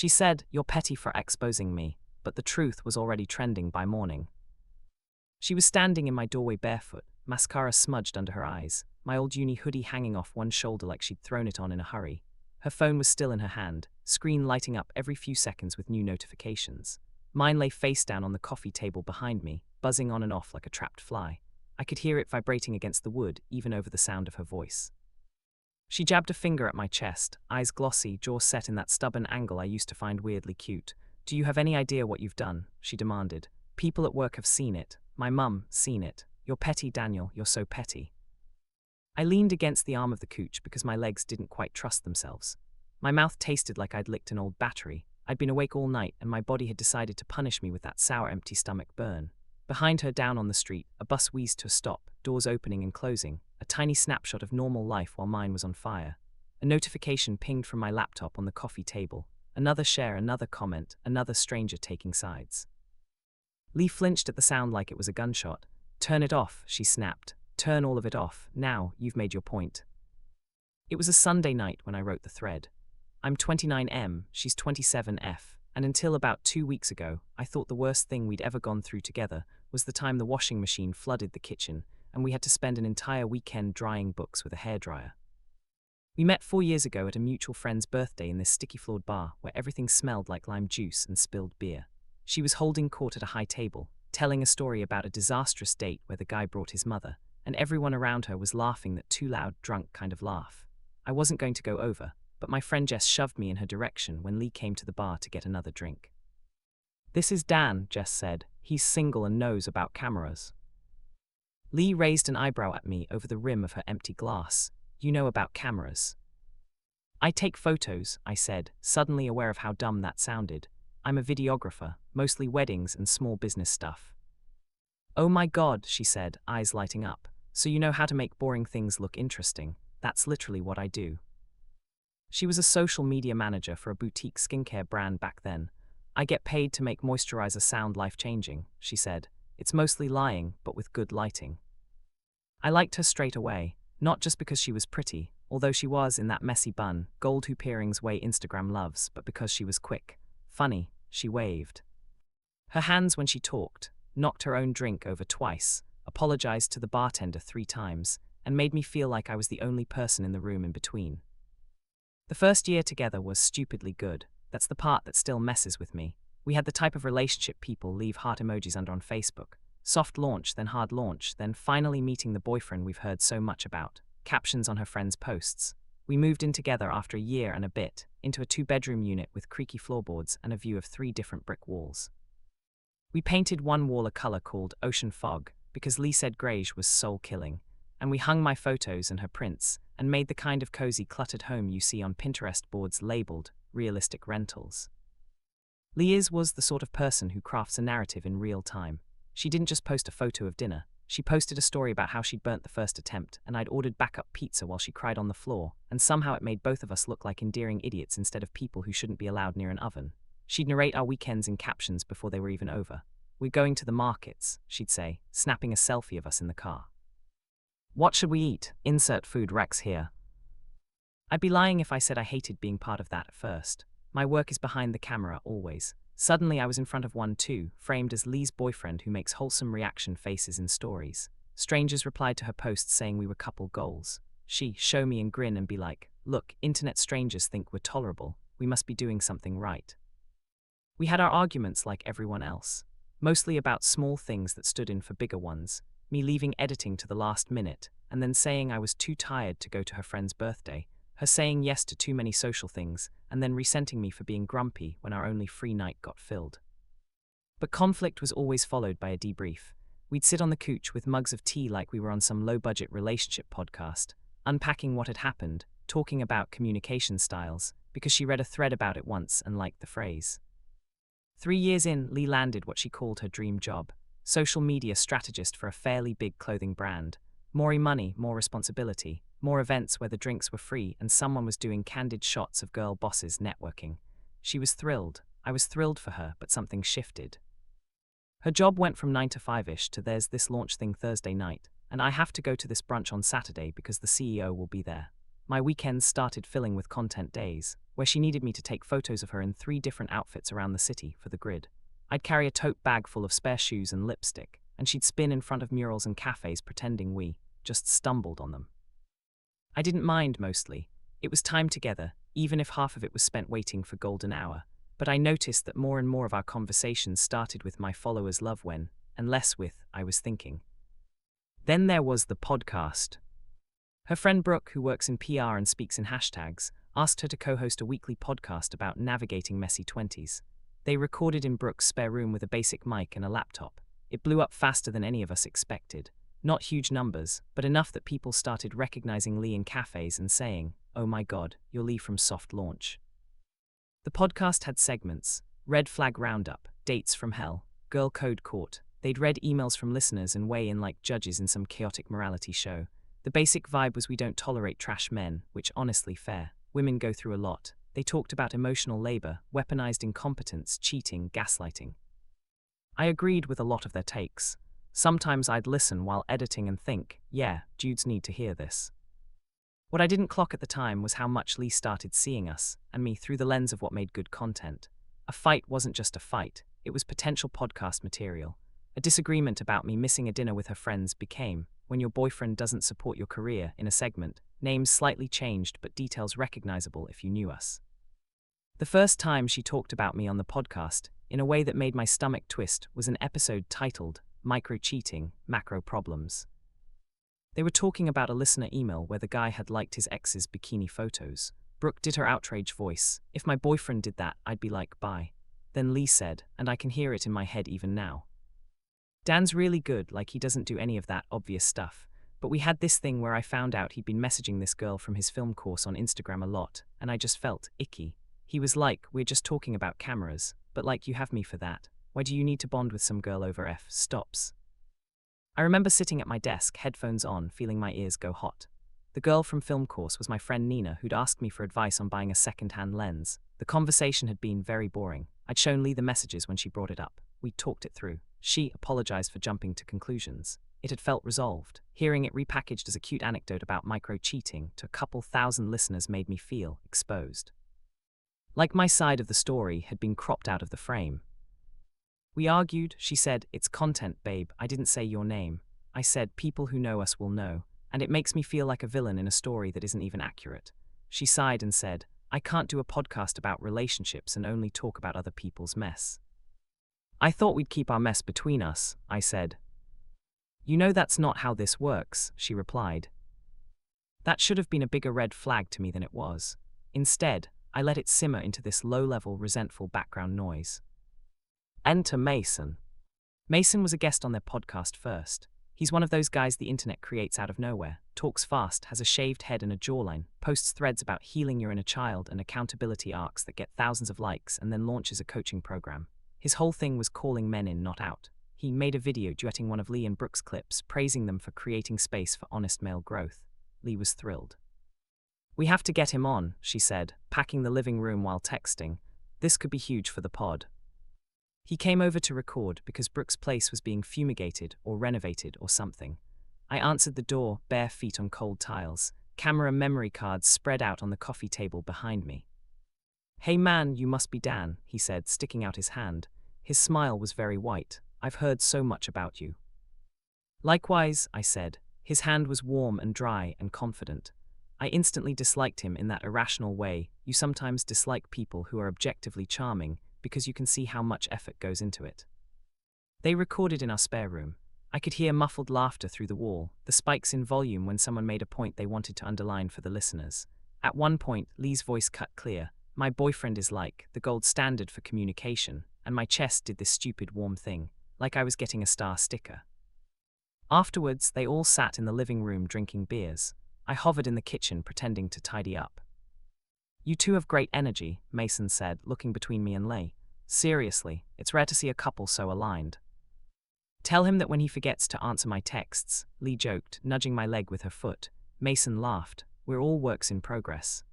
She said, "You're petty for exposing me," but the truth was already trending by morning. She was standing in my doorway barefoot, mascara smudged under her eyes, my old uni hoodie hanging off one shoulder like she'd thrown it on in a hurry. Her phone was still in her hand, screen lighting up every few seconds with new notifications. Mine lay face down on the coffee table behind me, buzzing on and off like a trapped fly. I could hear it vibrating against the wood, even over the sound of her voice. She jabbed a finger at my chest, eyes glossy, jaw set in that stubborn angle I used to find weirdly cute. "Do you have any idea what you've done?" she demanded. "People at work have seen it. My mum seen it. You're petty, Daniel, you're so petty." I leaned against the arm of the couch because my legs didn't quite trust themselves. My mouth tasted like I'd licked an old battery. I'd been awake all night and my body had decided to punish me with that sour, empty stomach burn. Behind her, down on the street, a bus wheezed to a stop, doors opening and closing, a tiny snapshot of normal life while mine was on fire. A notification pinged from my laptop on the coffee table. Another share, another comment, another stranger taking sides. Lee flinched at the sound like it was a gunshot. "Turn it off," she snapped. "Turn all of it off. Now, you've made your point." It was a Sunday night when I wrote the thread. I'm 29M, she's 27F, and until about 2 weeks ago, I thought the worst thing we'd ever gone through together was the time the washing machine flooded the kitchen, and we had to spend an entire weekend drying books with a hairdryer. We met 4 years ago at a mutual friend's birthday in this sticky-floored bar where everything smelled like lime juice and spilled beer. She was holding court at a high table, telling a story about a disastrous date where the guy brought his mother, and everyone around her was laughing that too loud, drunk kind of laugh. I wasn't going to go over, but my friend Jess shoved me in her direction when Lee came to the bar to get another drink. "This is Dan," Jess said. "He's single and knows about cameras." Lee raised an eyebrow at me over the rim of her empty glass. "You know about cameras?" "I take photos," I said, suddenly aware of how dumb that sounded. "I'm a videographer, mostly weddings and small business stuff." "Oh my God," she said, eyes lighting up. "So you know how to make boring things look interesting. That's literally what I do." She was a social media manager for a boutique skincare brand back then. "I get paid to make moisturizer sound life-changing," she said. "It's mostly lying, but with good lighting." I liked her straight away, not just because she was pretty, although she was in that messy bun, gold hoop earrings way Instagram loves, but because she was quick. Funny, she waved her hands when she talked, knocked her own drink over twice, apologized to the bartender 3 times, and made me feel like I was the only person in the room in between. The first year together was stupidly good. That's the part that still messes with me. We had the type of relationship people leave heart emojis under on Facebook. Soft launch, then hard launch, then finally meeting the boyfriend we've heard so much about. Captions on her friends' posts. We moved in together after a year and a bit, into a 2-bedroom unit with creaky floorboards and a view of 3 different brick walls. We painted one wall a color called Ocean Fog, because Lee said greige was soul-killing, and we hung my photos and her prints, and made the kind of cozy cluttered home you see on Pinterest boards labeled realistic rentals. Liz was the sort of person who crafts a narrative in real time. She didn't just post a photo of dinner. She posted a story about how she'd burnt the first attempt, and I'd ordered backup pizza while she cried on the floor, and somehow it made both of us look like endearing idiots instead of people who shouldn't be allowed near an oven. She'd narrate our weekends in captions before they were even over. "We're going to the markets," she'd say, snapping a selfie of us in the car. "What should we eat? Insert food Rex here." I'd be lying if I said I hated being part of that at first. My work is behind the camera, always. Suddenly I was in front of one too, framed as Lee's boyfriend who makes wholesome reaction faces in stories. Strangers replied to her posts saying we were couple goals. She'd show me and grin and be like, "Look, internet strangers think we're tolerable. We must be doing something right." We had our arguments like everyone else. Mostly about small things that stood in for bigger ones. Me leaving editing to the last minute, and then saying I was too tired to go to her friend's birthday. Her saying yes to too many social things, and then resenting me for being grumpy when our only free night got filled. But conflict was always followed by a debrief. We'd sit on the couch with mugs of tea like we were on some low-budget relationship podcast, unpacking what had happened, talking about communication styles, because she read a thread about it once and liked the phrase. 3 years in, Lee landed what she called her dream job. Social media strategist for a fairly big clothing brand. More money, more responsibility, more events where the drinks were free and someone was doing candid shots of girl bosses networking. She was thrilled. I was thrilled for her, but something shifted. Her job went from 9 to 5-ish to "there's this launch thing Thursday night, and I have to go to this brunch on Saturday because the CEO will be there." my weekends started filling with content days, where she needed me to take photos of her in 3 different outfits around the city for the grid. I'd carry a tote bag full of spare shoes and lipstick, and she'd spin in front of murals and cafes pretending we just stumbled on them. I didn't mind mostly. It was time together, even if half of it was spent waiting for golden hour. But I noticed that more and more of our conversations started with my followers love when, and less with, I was thinking. Then there was the podcast. Her friend Brooke, who works in PR and speaks in hashtags, asked her to co-host a weekly podcast about navigating messy 20s. They recorded in Brooke's spare room with a basic mic and a laptop. It blew up faster than any of us expected. Not huge numbers, but enough that people started recognizing Lee in cafes and saying, "Oh my god, you're Lee from Soft Launch." The podcast had segments: Red Flag Roundup, Dates from Hell, Girl Code Court. They'd read emails from listeners and weigh in like judges in some chaotic morality show. The basic vibe was we don't tolerate trash men, which honestly fair. Women go through a lot. They talked about emotional labor, weaponized incompetence, cheating, gaslighting. I agreed with a lot of their takes. Sometimes I'd listen while editing and think, yeah, dudes need to hear this. What I didn't clock at the time was how much Lee started seeing us, and me, through the lens of what made good content. A fight wasn't just a fight, it was potential podcast material. A disagreement about me missing a dinner with her friends became, when your boyfriend doesn't support your career, in a segment, names slightly changed but details recognizable if you knew us. The first time she talked about me on the podcast, in a way that made my stomach twist, was an episode titled Micro-Cheating, Macro Problems. They were talking about a listener email where the guy had liked his ex's bikini photos. Brooke did her outrage voice. "If my boyfriend did that, I'd be like, bye." Then Lee said, and I can hear it in my head even now, "Dan's really good, like he doesn't do any of that obvious stuff. But we had this thing where I found out he'd been messaging this girl from his film course on Instagram a lot, and I just felt icky. He was like, we're just talking about cameras, but like you have me for that. Why do you need to bond with some girl over stops?" I remember sitting at my desk, headphones on, feeling my ears go hot. The girl from film course was my friend Nina, who'd asked me for advice on buying a second-hand lens. The conversation had been very boring. I'd shown Lee the messages when she brought it up. We'd talked it through. She apologized for jumping to conclusions. It had felt resolved. Hearing it repackaged as a cute anecdote about micro-cheating to a couple thousand listeners made me feel exposed. Like my side of the story had been cropped out of the frame. "We argued," she said. "It's content, babe. I didn't say your name. I said people who know us will know, and it makes me feel like a villain in a story that isn't even accurate." She sighed and said, "I can't do a podcast about relationships and only talk about other people's mess." "I thought we'd keep our mess between us," I said. "You know that's not how this works," she replied. That should have been a bigger red flag to me than it was. Instead, I let it simmer into this low-level, resentful background noise. Enter Mason. Mason was a guest on their podcast first. He's one of those guys the internet creates out of nowhere, talks fast, has a shaved head and a jawline, posts threads about healing your inner child and accountability arcs that get thousands of likes, and then launches a coaching program. His whole thing was calling men in, not out. He made a video duetting one of Lee and Brooke's clips, praising them for creating space for honest male growth. Lee was thrilled. "We have to get him on," she said, packing the living room while texting. "This could be huge for the pod." He came over to record because Brooke's place was being fumigated or renovated or something. I answered the door, bare feet on cold tiles, camera memory cards spread out on the coffee table behind me. "Hey man, you must be Dan," he said, sticking out his hand. His smile was very white. "I've heard so much about you." "Likewise," I said. His hand was warm and dry and confident. I instantly disliked him in that irrational way. You sometimes dislike people who are objectively charming because you can see how much effort goes into it. They recorded in our spare room. I could hear muffled laughter through the wall, the spikes in volume when someone made a point they wanted to underline for the listeners. At one point, Lee's voice cut clear. "My boyfriend is like the gold standard for communication," and my chest did this stupid warm thing, like I was getting a star sticker. Afterwards, they all sat in the living room drinking beers. I hovered in the kitchen pretending to tidy up. "You two have great energy," Mason said, looking between me and Lee. "Seriously, it's rare to see a couple so aligned." "Tell him that when he forgets to answer my texts," Lee joked, nudging my leg with her foot. Mason laughed. "We're all works in progress."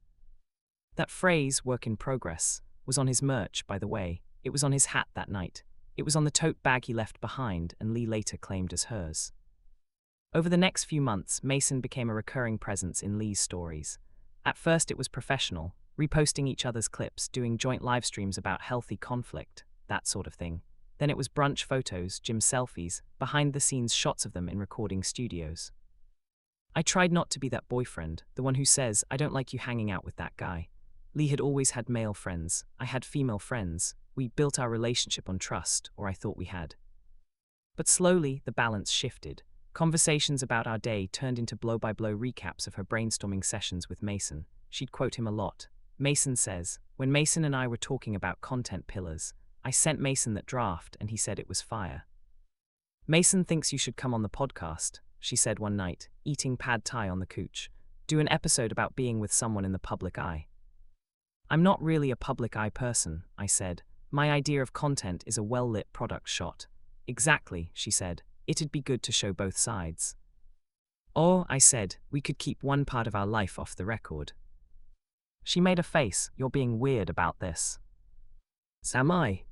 That phrase, work in progress, was on his merch, by the way. It was on his hat that night. It was on the tote bag he left behind and Lee later claimed as hers. Over the next few months, Mason became a recurring presence in Lee's stories. At first it was professional, reposting each other's clips, doing joint live streams about healthy conflict, that sort of thing. Then it was brunch photos, gym selfies, behind-the-scenes shots of them in recording studios. I tried not to be that boyfriend, the one who says, "I don't like you hanging out with that guy." Lee had always had male friends. I had female friends. We built our relationship on trust, or I thought we had. But slowly, the balance shifted. Conversations about our day turned into blow-by-blow recaps of her brainstorming sessions with Mason. She'd quote him a lot. Mason says, "When Mason and I were talking about content pillars, I sent Mason that draft and he said it was fire. Mason thinks you should come on the podcast," she said one night, eating pad thai on the couch. "Do an episode about being with someone in the public eye." "I'm not really a public eye person," I said. "My idea of content is a well-lit product shot." "Exactly," she said. "It'd be good to show both sides." "Oh," I said, "we could keep one part of our life off the record." She made a face. "You're being weird about this." "Am I?"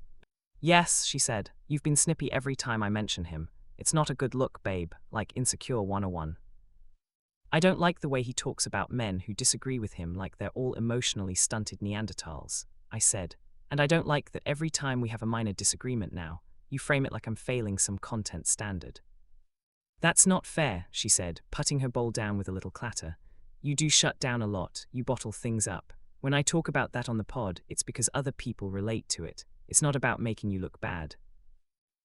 "Yes," she said. "You've been snippy every time I mention him. It's not a good look, babe, like Insecure 101. I don't like the way he talks about men who disagree with him like they're all emotionally stunted Neanderthals," I said. "And I don't like that every time we have a minor disagreement now, you frame it like I'm failing some content standard." "That's not fair," she said, putting her bowl down with a little clatter. "You do shut down a lot, you bottle things up. When I talk about that on the pod, it's because other people relate to it. It's not about making you look bad."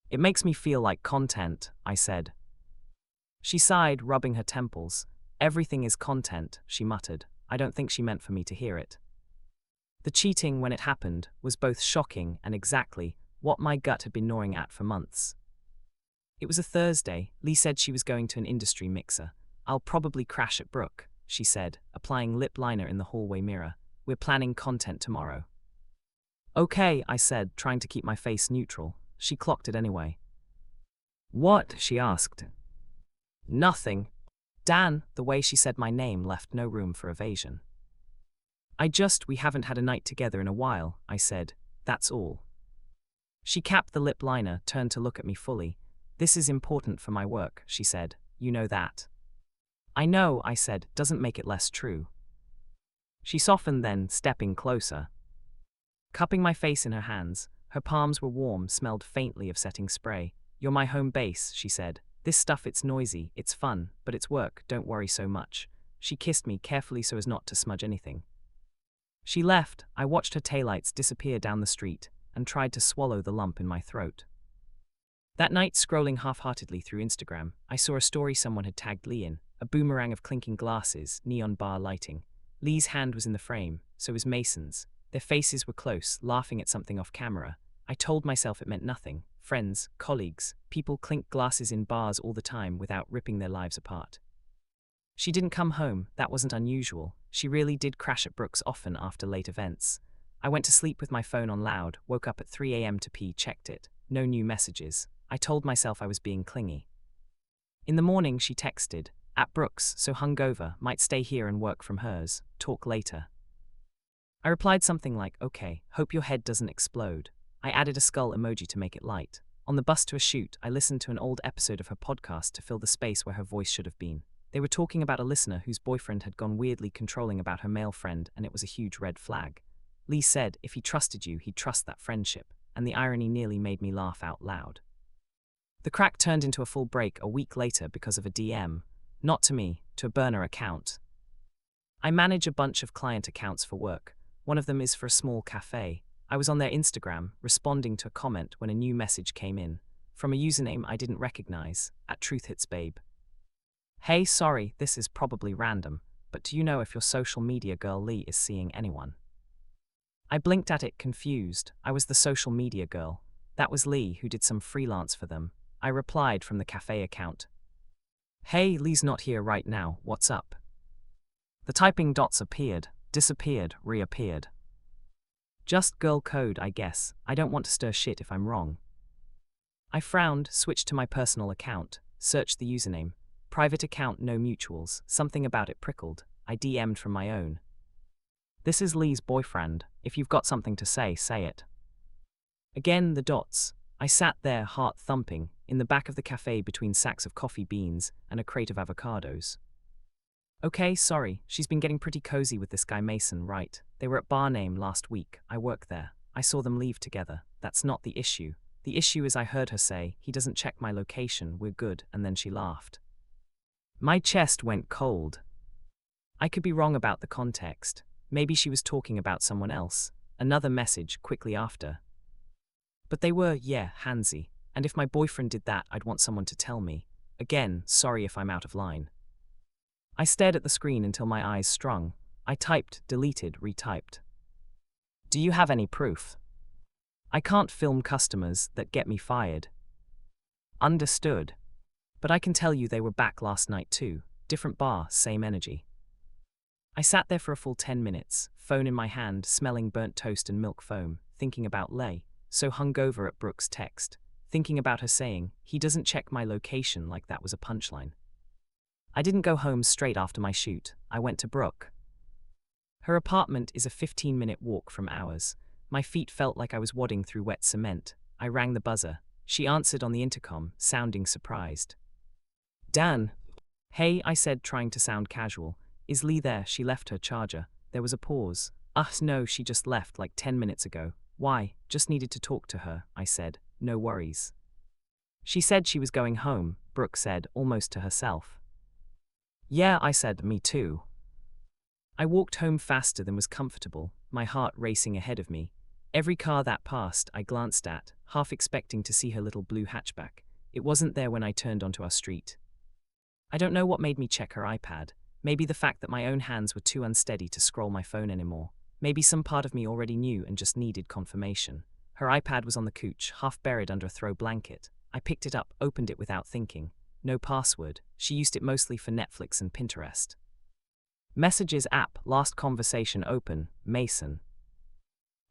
"It makes me feel like content," I said. She sighed, rubbing her temples. "Everything is content," she muttered. I don't think she meant for me to hear it. The cheating, when it happened, was both shocking and exactly what my gut had been gnawing at for months. It was a Thursday. Lee said she was going to an industry mixer. "I'll probably crash at Brooke," she said, applying lip liner in the hallway mirror. "We're planning content tomorrow." "Okay," I said, trying to keep my face neutral. She clocked it anyway. "What?" she asked. "Nothing." Dan, the way she said my name left no room for evasion. We haven't had a night together in a while," I said. "That's all." She capped the lip liner, turned to look at me fully. "This is important for my work," she said. "You know that." "I know," I said. "Doesn't make it less true." She softened then, stepping closer. Cupping my face in her hands, her palms were warm, smelled faintly of setting spray. "You're my home base," she said. "This stuff, it's noisy, it's fun, but it's work, don't worry so much." She kissed me carefully so as not to smudge anything. She left. I watched her taillights disappear down the street and tried to swallow the lump in my throat. That night, scrolling half-heartedly through Instagram, I saw a story someone had tagged Lee in, a boomerang of clinking glasses, neon bar lighting. Lee's hand was in the frame, so was Mason's. Their faces were close, laughing at something off camera. I told myself it meant nothing. Friends, colleagues, people clink glasses in bars all the time without ripping their lives apart. She didn't come home. That wasn't unusual. She really did crash at Brooks often after late events. I went to sleep with my phone on loud, woke up at 3 a.m. to pee, checked it. No new messages. I told myself I was being clingy. In the morning, she texted, "At Brooks, so hungover, might stay here and work from hers. Talk later." I replied something like, "Okay, hope your head doesn't explode." I added a skull emoji to make it light. On the bus to a shoot, I listened to an old episode of her podcast to fill the space where her voice should have been. They were talking about a listener whose boyfriend had gone weirdly controlling about her male friend, and it was a huge red flag. Lee said, if he trusted you, he'd trust that friendship, and the irony nearly made me laugh out loud. The crack turned into a full break a week later because of a DM. Not to me, to a burner account. I manage a bunch of client accounts for work. One of them is for a small cafe. I was on their Instagram, responding to a comment when a new message came in, from a username I didn't recognize, @TruthHitsBabe. "Hey, sorry, this is probably random, but do you know if your social media girl Lee is seeing anyone?" I blinked at it, confused. I was the social media girl. That was Lee, who did some freelance for them. I replied from the cafe account. "Hey, Lee's not here right now, what's up?" The typing dots appeared, disappeared, reappeared. Just girl code, I guess. I don't want to stir shit if I'm wrong. I frowned, switched to my personal account, searched the username. Private account, no mutuals. Something about it prickled. I DM'd from my own. "This is Lee's boyfriend. If you've got something to say it." Again, the dots. I sat there, heart thumping, in the back of the cafe between sacks of coffee beans and a crate of avocados. Okay, sorry, she's been getting pretty cozy with this guy Mason, right? They were at bar name last week. I work there. I saw them leave together. That's not the issue. The issue is I heard her say, he doesn't check my location, we're good, and then she laughed. My chest went cold. I could be wrong about the context. Maybe she was talking about someone else. Another message quickly after. But they were, yeah, handsy. And if my boyfriend did that, I'd want someone to tell me. Again, sorry if I'm out of line. I stared at the screen until my eyes strung. I typed, deleted, retyped. Do you have any proof? I can't film customers that get me fired. Understood. But I can tell you they were back last night too. Different bar, same energy. I sat there for a full 10 minutes, phone in my hand, smelling burnt toast and milk foam, thinking about Lay, so hungover at Brooke's text, thinking about her saying, he doesn't check my location, like that was a punchline. I didn't go home straight after my shoot. I went to Brooke. Her apartment is a 15-minute walk from ours. My feet felt like I was wadding through wet cement. I rang the buzzer. She answered on the intercom, sounding surprised. Dan. Hey, I said, trying to sound casual. Is Lee there? She left her charger. There was a pause. No, she just left like 10 minutes ago. Why? Just needed to talk to her, I said. No worries. She said she was going home, Brooke said, almost to herself. Yeah, I said, me too. I walked home faster than was comfortable, my heart racing ahead of me. Every car that passed, I glanced at, half expecting to see her little blue hatchback. It wasn't there when I turned onto our street. I don't know what made me check her iPad. Maybe the fact that my own hands were too unsteady to scroll my phone anymore. Maybe some part of me already knew and just needed confirmation. Her iPad was on the couch, half buried under a throw blanket. I picked it up, opened it without thinking. No password. She used it mostly for Netflix and Pinterest. Messages app, last conversation open, Mason.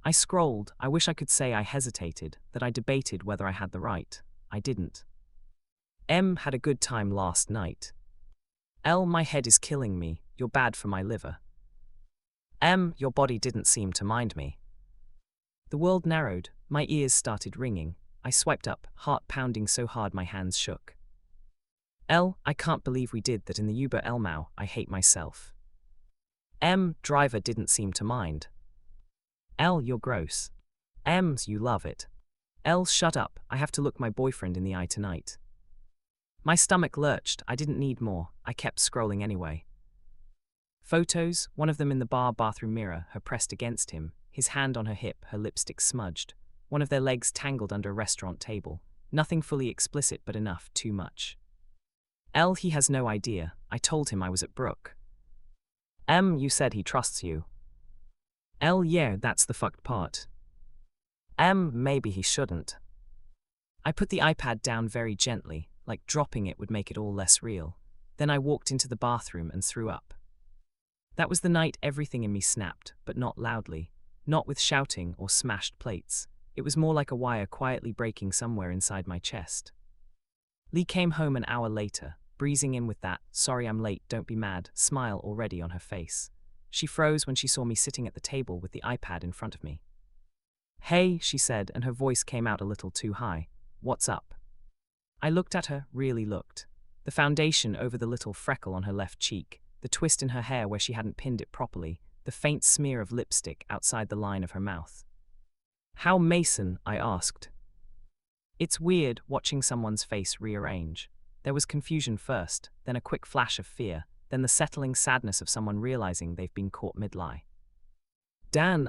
I scrolled. I wish I could say I hesitated, that I debated whether I had the right. I didn't. M had a good time last night. L, my head is killing me. You're bad for my liver. M, your body didn't seem to mind me. The world narrowed. My ears started ringing. I swiped up, heart pounding so hard my hands shook. L, I can't believe we did that in the Uber Elmau. I hate myself. M, driver didn't seem to mind. L, you're gross. M, you love it. L, shut up. I have to look my boyfriend in the eye tonight. My stomach lurched. I didn't need more. I kept scrolling anyway. Photos, one of them in the bar bathroom mirror, her pressed against him, his hand on her hip, her lipstick smudged. One of their legs tangled under a restaurant table. Nothing fully explicit, but enough, too much. L, he has no idea. I told him I was at Brooke. M, you said he trusts you. L, yeah, that's the fucked part. M, maybe he shouldn't. I put the iPad down very gently, like dropping it would make it all less real. Then I walked into the bathroom and threw up. That was the night everything in me snapped, but not loudly, not with shouting or smashed plates. It was more like a wire quietly breaking somewhere inside my chest. Lee came home an hour later, breezing in with that, sorry I'm late, don't be mad, smile already on her face. She froze when she saw me sitting at the table with the iPad in front of me. Hey, she said, and her voice came out a little too high. What's up? I looked at her, really looked. The foundation over the little freckle on her left cheek, the twist in her hair where she hadn't pinned it properly, the faint smear of lipstick outside the line of her mouth. How Mason? I asked. It's weird watching someone's face rearrange. There was confusion first, then a quick flash of fear, then the settling sadness of someone realizing they've been caught mid-lie. Dan,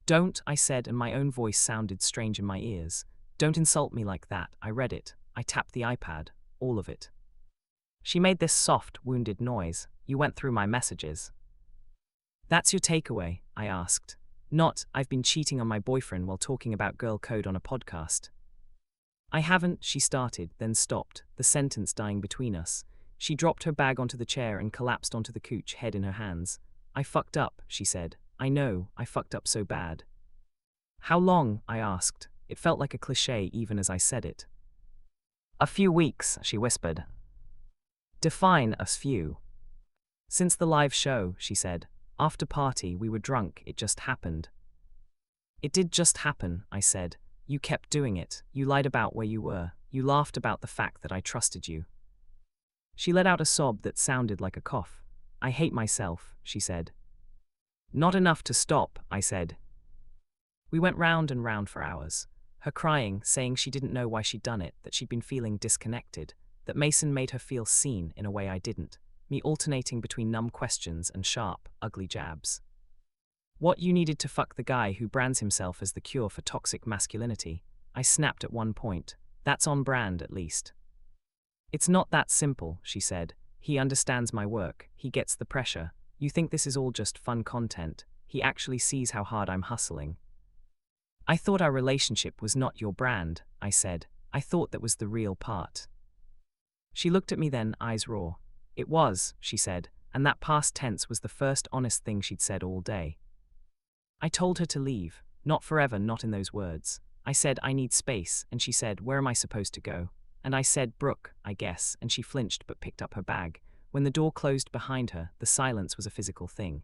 Don't, I said, and my own voice sounded strange in my ears. Don't insult me like that. I read it. I tapped the iPad. All of it. She made this soft, wounded noise. You went through my messages. That's your takeaway? I asked. Not, I've been cheating on my boyfriend while talking about girl code on a podcast. I haven't, she started, then stopped, the sentence dying between us. She dropped her bag onto the chair and collapsed onto the couch, head in her hands. I fucked up, she said. I know, I fucked up so bad. How long? I asked. It felt like a cliché even as I said it. A few weeks, she whispered. Define a few. Since the live show, she said. After party, we were drunk, it just happened. It did just happen, I said. You kept doing it, you lied about where you were, you laughed about the fact that I trusted you. She let out a sob that sounded like a cough. I hate myself, she said. Not enough to stop, I said. We went round and round for hours. Her crying, saying she didn't know why she'd done it, that she'd been feeling disconnected, that Mason made her feel seen in a way I didn't, me alternating between numb questions and sharp, ugly jabs. What you needed to fuck the guy who brands himself as the cure for toxic masculinity, I snapped at one point. That's on brand, at least. It's not that simple, she said. He understands my work, he gets the pressure. You think this is all just fun content. He actually sees how hard I'm hustling. I thought our relationship was not your brand, I said. I thought that was the real part. She looked at me then, eyes raw. It was, she said, and that past tense was the first honest thing she'd said all day. I told her to leave, not forever, not in those words. I said, I need space, and she said, where am I supposed to go? And I said, Brooke, I guess, and she flinched but picked up her bag. When the door closed behind her, the silence was a physical thing.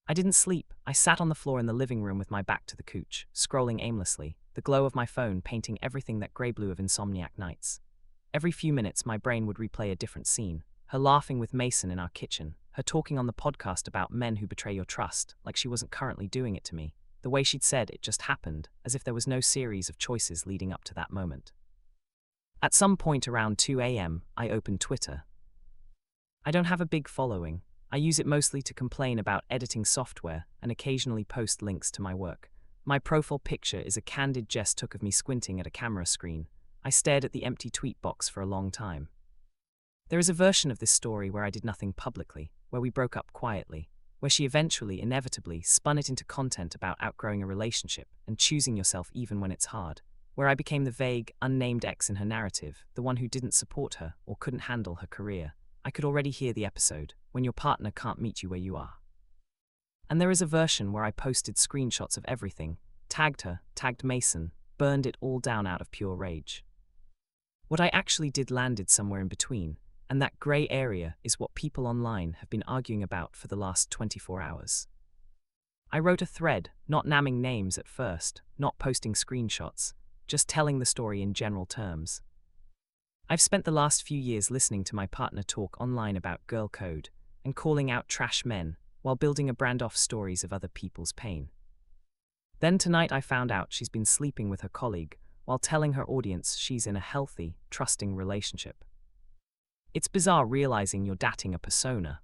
I didn't sleep. I sat on the floor in the living room with my back to the couch, scrolling aimlessly, the glow of my phone painting everything that grey-blue of insomniac nights. Every few minutes my brain would replay a different scene, her laughing with Mason in our kitchen, her talking on the podcast about men who betray your trust, like she wasn't currently doing it to me, the way she'd said it just happened, as if there was no series of choices leading up to that moment. At some point around 2 a.m., I opened Twitter. I don't have a big following. I use it mostly to complain about editing software and occasionally post links to my work. My profile picture is a candid jest took of me squinting at a camera screen. I stared at the empty tweet box for a long time. There is a version of this story where I did nothing publicly, where we broke up quietly, where she eventually, inevitably, spun it into content about outgrowing a relationship and choosing yourself even when it's hard, where I became the vague, unnamed ex in her narrative, the one who didn't support her or couldn't handle her career. I could already hear the episode, when your partner can't meet you where you are. And there is a version where I posted screenshots of everything, tagged her, tagged Mason, burned it all down out of pure rage. What I actually did landed somewhere in between, and that grey area is what people online have been arguing about for the last 24 hours. I wrote a thread, not naming names at first, not posting screenshots, just telling the story in general terms. I've spent the last few years listening to my partner talk online about girl code and calling out trash men while building a brand off stories of other people's pain. Then tonight I found out she's been sleeping with her colleague while telling her audience she's in a healthy, trusting relationship. It's bizarre realizing you're dating a persona.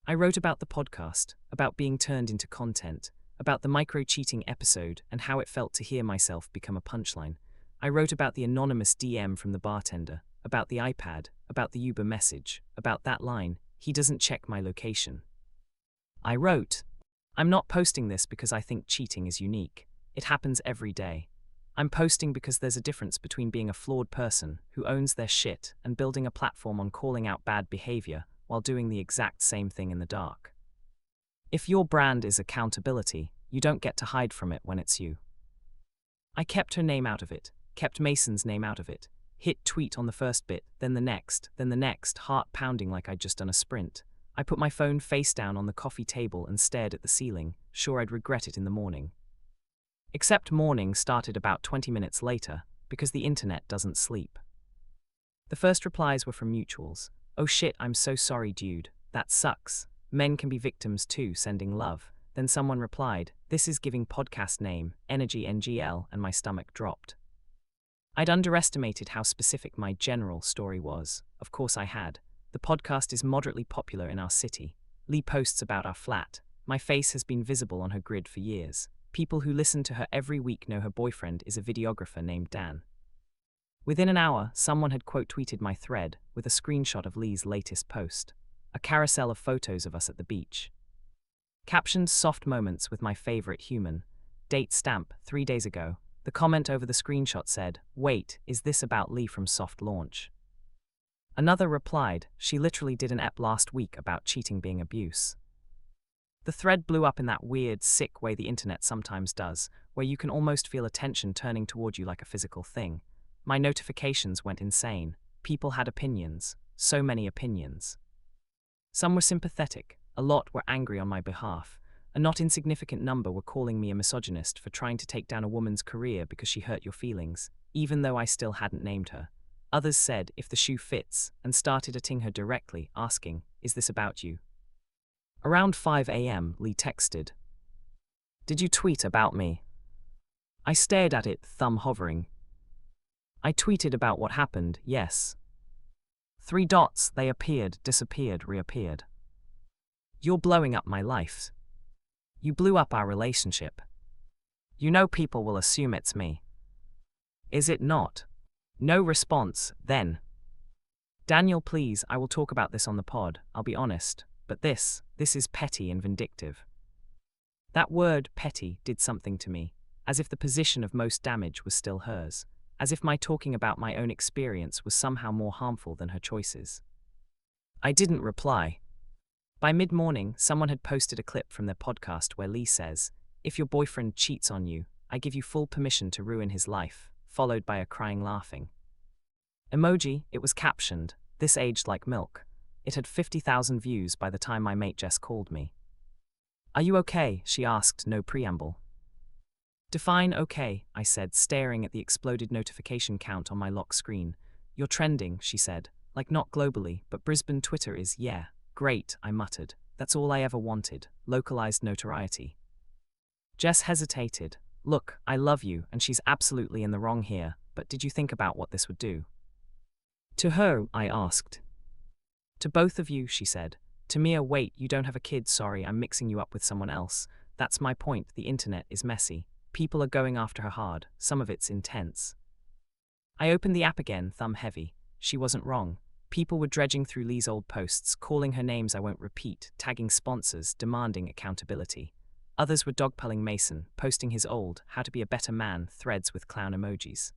I wrote about the podcast, about being turned into content, about the micro-cheating episode and how it felt to hear myself become a punchline. I wrote about the anonymous DM from the bartender, about the iPad, about the Uber message, about that line, he doesn't check my location. I wrote, I'm not posting this because I think cheating is unique. It happens every day. I'm posting because there's a difference between being a flawed person who owns their shit and building a platform on calling out bad behavior while doing the exact same thing in the dark. If your brand is accountability, you don't get to hide from it when it's you. I kept her name out of it, kept Mason's name out of it, hit tweet on the first bit, then the next, heart pounding like I'd just done a sprint. I put my phone face down on the coffee table and stared at the ceiling, sure I'd regret it in the morning. Except morning started about 20 minutes later, because the internet doesn't sleep. The first replies were from mutuals. Oh shit, I'm so sorry dude, that sucks. Men can be victims too, sending love. Then someone replied, this is giving podcast name, Energy NGL, and my stomach dropped. I'd underestimated how specific my general story was. Of course I had. The podcast is moderately popular in our city. Lee posts about our flat. My face has been visible on her grid for years. People who listen to her every week know her boyfriend is a videographer named Dan. Within an hour, someone had quote-tweeted my thread with a screenshot of Lee's latest post. A carousel of photos of us at the beach. Captioned soft moments with my favorite human. Date stamp, 3 days ago. The comment over the screenshot said, wait, is this about Lee from Soft Launch? Another replied, she literally did an ep last week about cheating being abuse. The thread blew up in that weird, sick way the internet sometimes does, where you can almost feel attention turning toward you like a physical thing. My notifications went insane. People had opinions. So many opinions. Some were sympathetic. A lot were angry on my behalf. A not insignificant number were calling me a misogynist for trying to take down a woman's career because she hurt your feelings, even though I still hadn't named her. Others said, if the shoe fits, and started atting her directly, asking, Is this about you? Around 5 a.m., Lee texted. Did you tweet about me? I stared at it, thumb hovering. I tweeted about what happened, yes. 3 dots, they appeared, disappeared, reappeared. You're blowing up my life. You blew up our relationship. You know people will assume it's me. Is it not? No response, then. Daniel, please, I will talk about this on the pod, I'll be honest, but this is petty and vindictive. That word, petty, did something to me, as if the position of most damage was still hers, as if my talking about my own experience was somehow more harmful than her choices. I didn't reply. By mid-morning, someone had posted a clip from their podcast where Lee says, "If your boyfriend cheats on you, I give you full permission to ruin his life," followed by a crying laughing emoji. It was captioned, "This aged like milk." It had 50,000 views by the time my mate Jess called me. Are you okay? She asked, no preamble. Define okay, I said, staring at the exploded notification count on my lock screen. You're trending, she said, like not globally, but Brisbane Twitter is, yeah. Great, I muttered. That's all I ever wanted, localized notoriety. Jess hesitated. Look, I love you, and she's absolutely in the wrong here, but did you think about what this would do? To her, I asked. To both of you, she said. To Mia, wait, you don't have a kid, sorry, I'm mixing you up with someone else. That's my point, the internet is messy. People are going after her hard, some of it's intense. I opened the app again, thumb heavy. She wasn't wrong. People were dredging through Lee's old posts, calling her names I won't repeat, tagging sponsors, demanding accountability. Others were dogpilling Mason, posting his old, how to be a better man, threads with clown emojis.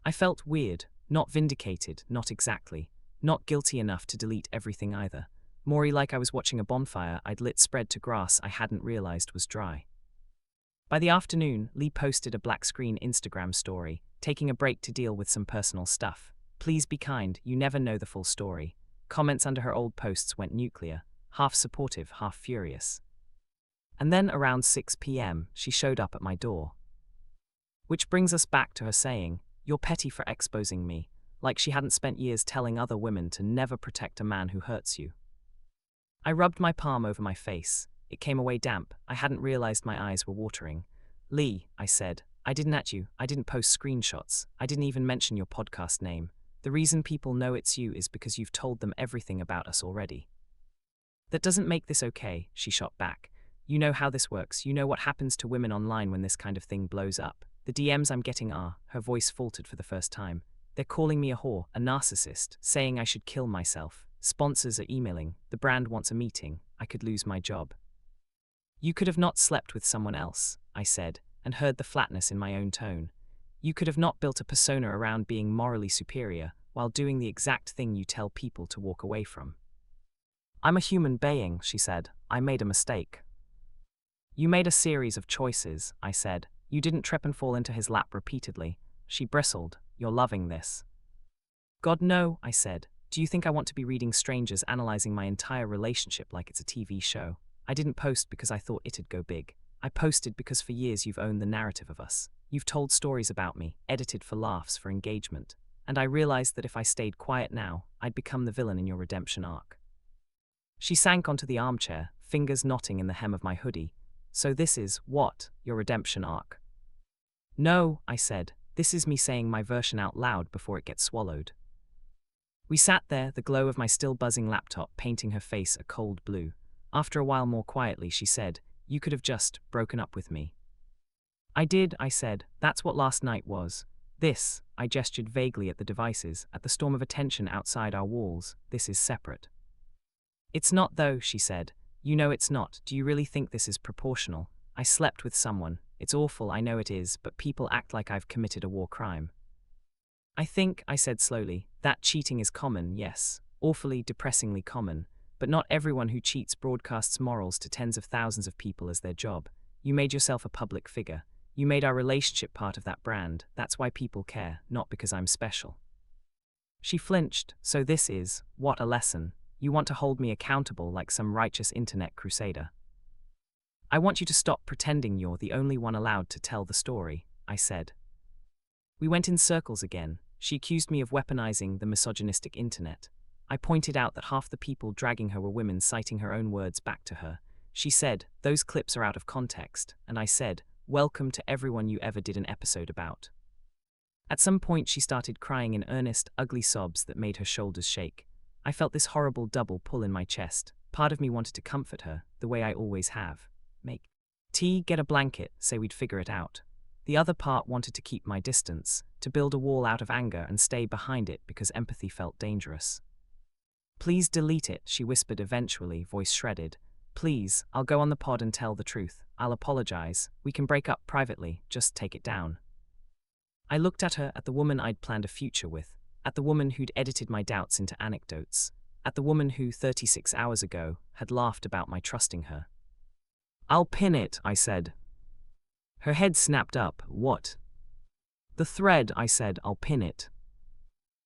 I felt weird, not vindicated, not exactly, not guilty enough to delete everything either. More like I was watching a bonfire I'd lit spread to grass I hadn't realized was dry. By the afternoon, Lee posted a black screen Instagram story, taking a break to deal with some personal stuff. Please be kind, you never know the full story. Comments under her old posts went nuclear, half supportive, half furious. And then around 6 p.m., she showed up at my door. Which brings us back to her saying, "You're petty for exposing me," like she hadn't spent years telling other women to never protect a man who hurts you. I rubbed my palm over my face. It came away damp. I hadn't realized my eyes were watering. Lee, I said, I didn't at you. I didn't post screenshots. I didn't even mention your podcast name. The reason people know it's you is because you've told them everything about us already. That doesn't make this okay, she shot back. You know how this works. You know what happens to women online when this kind of thing blows up. The DMs I'm getting are, her voice faltered for the first time. They're calling me a whore, a narcissist, saying I should kill myself. Sponsors are emailing, the brand wants a meeting, I could lose my job. You could have not slept with someone else, I said, and heard the flatness in my own tone. You could have not built a persona around being morally superior while doing the exact thing you tell people to walk away from. I'm a human being, she said. I made a mistake. You made a series of choices, I said. You didn't trip and fall into his lap repeatedly. She bristled. You're loving this. God, no, I said. Do you think I want to be reading strangers analyzing my entire relationship like it's a TV show? I didn't post because I thought it'd go big. I posted because for years you've owned the narrative of us. You've told stories about me, edited for laughs, for engagement. And I realized that if I stayed quiet now, I'd become the villain in your redemption arc. She sank onto the armchair, fingers knotting in the hem of my hoodie. So this is, what, your redemption arc? No, I said. This is me saying my version out loud before it gets swallowed. We sat there, the glow of my still buzzing laptop painting her face a cold blue. After a while more quietly, she said, you could have just broken up with me. I did, I said. That's what last night was. This, I gestured vaguely at the devices, at the storm of attention outside our walls. This is separate. It's not though, she said. You know it's not. Do you really think this is proportional? I slept with someone. It's awful, I know it is, but people act like I've committed a war crime. I think, I said slowly, that cheating is common, yes, awfully, depressingly common, but not everyone who cheats broadcasts morals to tens of thousands of people as their job. You made yourself a public figure. You made our relationship part of that brand. That's why people care, not because I'm special. She flinched. So this is, what a lesson. You want to hold me accountable like some righteous internet crusader. I want you to stop pretending you're the only one allowed to tell the story, I said. We went in circles again. She accused me of weaponizing the misogynistic internet. I pointed out that half the people dragging her were women, citing her own words back to her. She said, "Those clips are out of context," and I said, "Welcome to everyone you ever did an episode about." At some point she started crying in earnest, ugly sobs that made her shoulders shake. I felt this horrible double pull in my chest. Part of me wanted to comfort her, the way I always have. Make tea, get a blanket, say we'd figure it out. The other part wanted to keep my distance, to build a wall out of anger and stay behind it because empathy felt dangerous. "Please delete it," she whispered eventually, voice shredded. "Please, I'll go on the pod and tell the truth. I'll apologize. We can break up privately, just take it down." I looked at her, at the woman I'd planned a future with, at the woman who'd edited my doubts into anecdotes, at the woman who, 36 hours ago, had laughed about my trusting her. "I'll pin it," I said. Her head snapped up. "What?" "The thread," I said. "I'll pin it.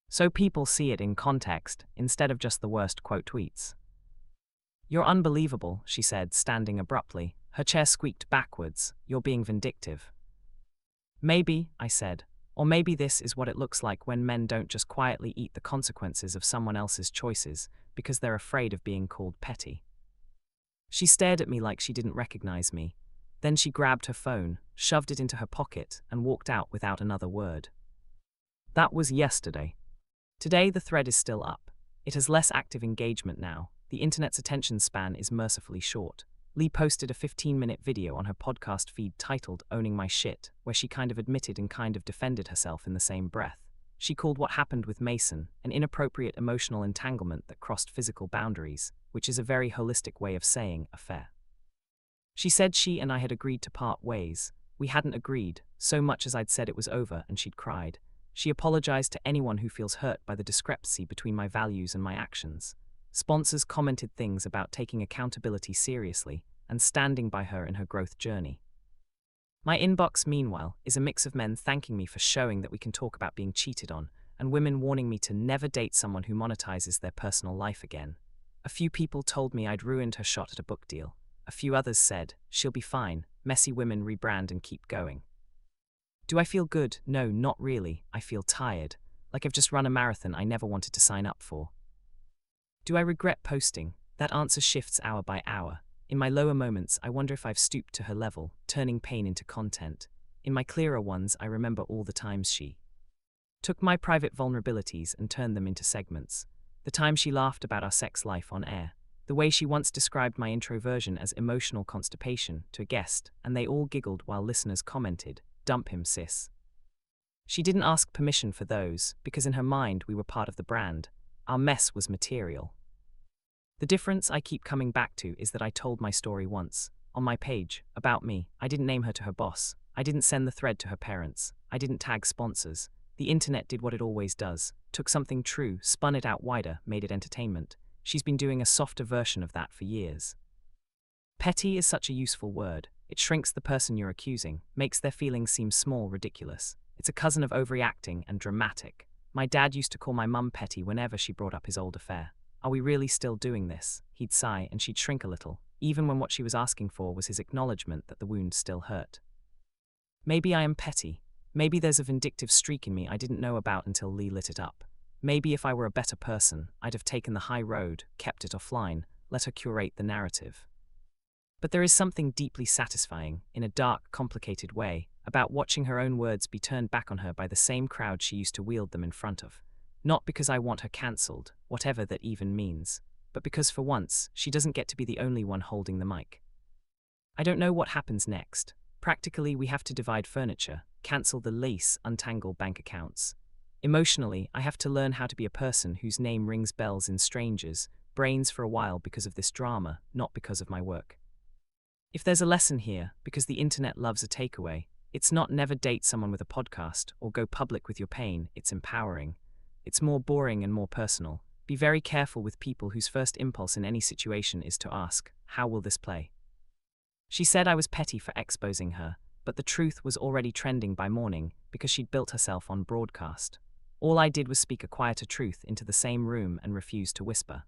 So people see it in context, instead of just the worst quote tweets." "You're unbelievable," she said, standing abruptly. Her chair squeaked backwards. "You're being vindictive." "Maybe," I said. "Or maybe this is what it looks like when men don't just quietly eat the consequences of someone else's choices because they're afraid of being called petty." She stared at me like she didn't recognize me. Then she grabbed her phone, shoved it into her pocket, and walked out without another word. That was yesterday. Today the thread is still up. It has less active engagement now. The internet's attention span is mercifully short. Lee posted a 15-minute video on her podcast feed titled "Owning My Shit," where she kind of admitted and kind of defended herself in the same breath. She called what happened with Mason an inappropriate emotional entanglement that crossed physical boundaries, which is a very holistic way of saying affair. She said she and I had agreed to part ways. We hadn't agreed, so much as I'd said it was over, and she'd cried. She apologized to anyone who feels hurt by the discrepancy between my values and my actions. Sponsors commented things about taking accountability seriously and standing by her in her growth journey. My inbox, meanwhile, is a mix of men thanking me for showing that we can talk about being cheated on, and women warning me to never date someone who monetizes their personal life again. A few people told me I'd ruined her shot at a book deal. A few others said, "She'll be fine, messy women rebrand and keep going." Do I feel good? No, not really. I feel tired, like I've just run a marathon I never wanted to sign up for. Do I regret posting? That answer shifts hour by hour. In my lower moments, I wonder if I've stooped to her level, turning pain into content. In my clearer ones, I remember all the times she took my private vulnerabilities and turned them into segments. The time she laughed about our sex life on air. The way she once described my introversion as emotional constipation to a guest, and they all giggled while listeners commented, "Dump him, sis." She didn't ask permission for those, because in her mind we were part of the brand. Our mess was material. The difference I keep coming back to is that I told my story once, on my page, about me. I didn't name her to her boss. I didn't send the thread to her parents. I didn't tag sponsors. The internet did what it always does, took something true, spun it out wider, made it entertainment. She's been doing a softer version of that for years. Petty is such a useful word. It shrinks the person you're accusing, makes their feelings seem small, ridiculous. It's a cousin of overreacting and dramatic. My dad used to call my mum petty whenever she brought up his old affair. "Are we really still doing this?" He'd sigh and she'd shrink a little, even when what she was asking for was his acknowledgement that the wound still hurt. Maybe I am petty. Maybe there's a vindictive streak in me I didn't know about until Lee lit it up. Maybe if I were a better person, I'd have taken the high road, kept it offline, let her curate the narrative. But there is something deeply satisfying, in a dark, complicated way, about watching her own words be turned back on her by the same crowd she used to wield them in front of. Not because I want her cancelled, whatever that even means, but because for once, she doesn't get to be the only one holding the mic. I don't know what happens next. Practically, we have to divide furniture, cancel the lease, untangle bank accounts. Emotionally, I have to learn how to be a person whose name rings bells in strangers' brains for a while because of this drama, not because of my work. If there's a lesson here, because the internet loves a takeaway, it's not never date someone with a podcast or go public with your pain, it's empowering. It's more boring and more personal. Be very careful with people whose first impulse in any situation is to ask, "How will this play?" She said I was petty for exposing her, but the truth was already trending by morning because she'd built herself on broadcast. All I did was speak a quieter truth into the same room and refuse to whisper.